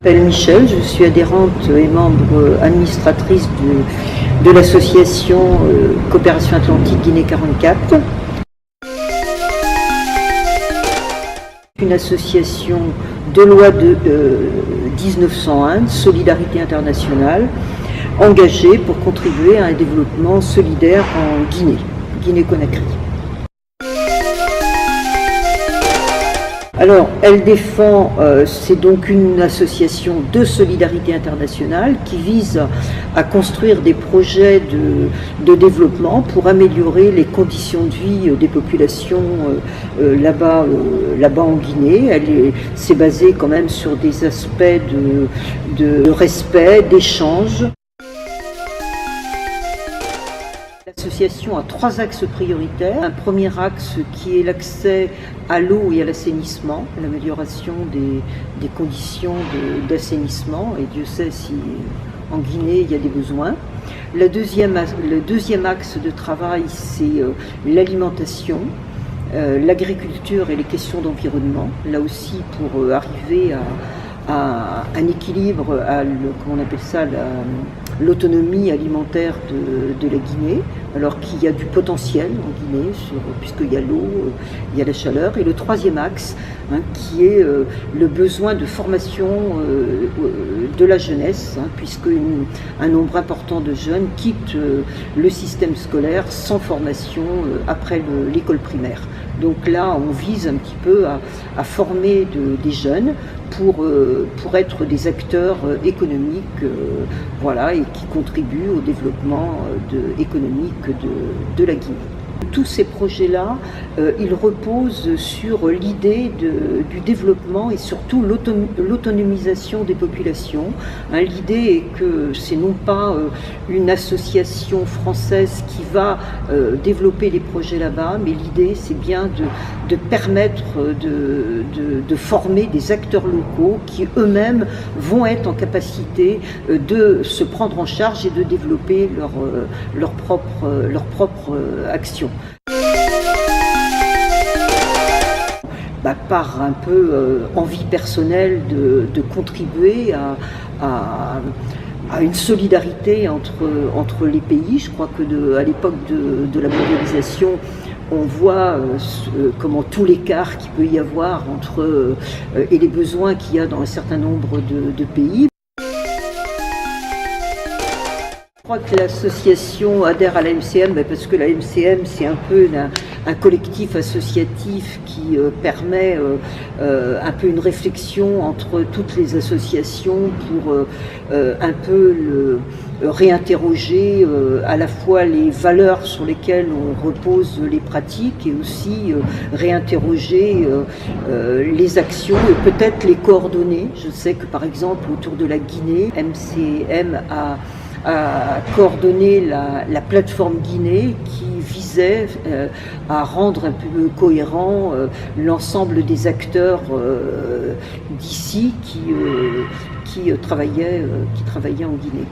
Je m'appelle Michel, je suis adhérente et membre administratrice de l'association Coopération Atlantique Guinée 44. Une association de loi de 1901, Solidarité internationale, engagée pour contribuer à un développement solidaire en Guinée-Conakry. Alors, elle défend, c'est donc une association de solidarité internationale qui vise à construire des projets de développement pour améliorer les conditions de vie des populations là-bas en Guinée. C'est basé quand même sur des aspects de respect, d'échange. L'association a 3 axes prioritaires. Un premier axe qui est l'accès à l'eau et à l'assainissement, l'amélioration des conditions d'assainissement, et Dieu sait si en Guinée il y a des besoins. Le deuxième axe de travail, c'est l'alimentation, l'agriculture et les questions d'environnement, là aussi pour arriver à un équilibre, comment on appelle ça, l'autonomie alimentaire de la Guinée, alors qu'il y a du potentiel en Guinée, puisqu'il y a l'eau, il y a la chaleur. Et le troisième axe, qui est le besoin de formation de la jeunesse, puisque un nombre important de jeunes quittent le système scolaire sans formation après l'école primaire. Donc là, on vise un petit peu à former des jeunes pour être des acteurs économiques, voilà, et qui contribuent au développement économique de la Guinée. Tous ces projets-là, ils reposent sur l'idée du développement et surtout l'autonomisation des populations. L'idée est que c'est non pas une association française qui va développer les projets là-bas, mais l'idée c'est bien de permettre de former des acteurs locaux qui eux-mêmes vont être en capacité de se prendre en charge et de développer leur propre action. Par un peu envie personnelle de contribuer à une solidarité entre les pays. Je crois que à l'époque de la mondialisation, on voit comment tout l'écart qu'il peut y avoir et les besoins qu'il y a dans un certain nombre de pays. Je crois que l'association adhère à la MCM parce que la MCM c'est un peu un collectif associatif qui permet un peu une réflexion entre toutes les associations pour un peu réinterroger à la fois les valeurs sur lesquelles on repose les pratiques et aussi réinterroger les actions et peut-être les coordonner. Je sais que par exemple autour de la Guinée, MCM a coordonné la plateforme Guinée qui visait à rendre un peu cohérent l'ensemble des acteurs d'ici qui travaillaient en Guinée.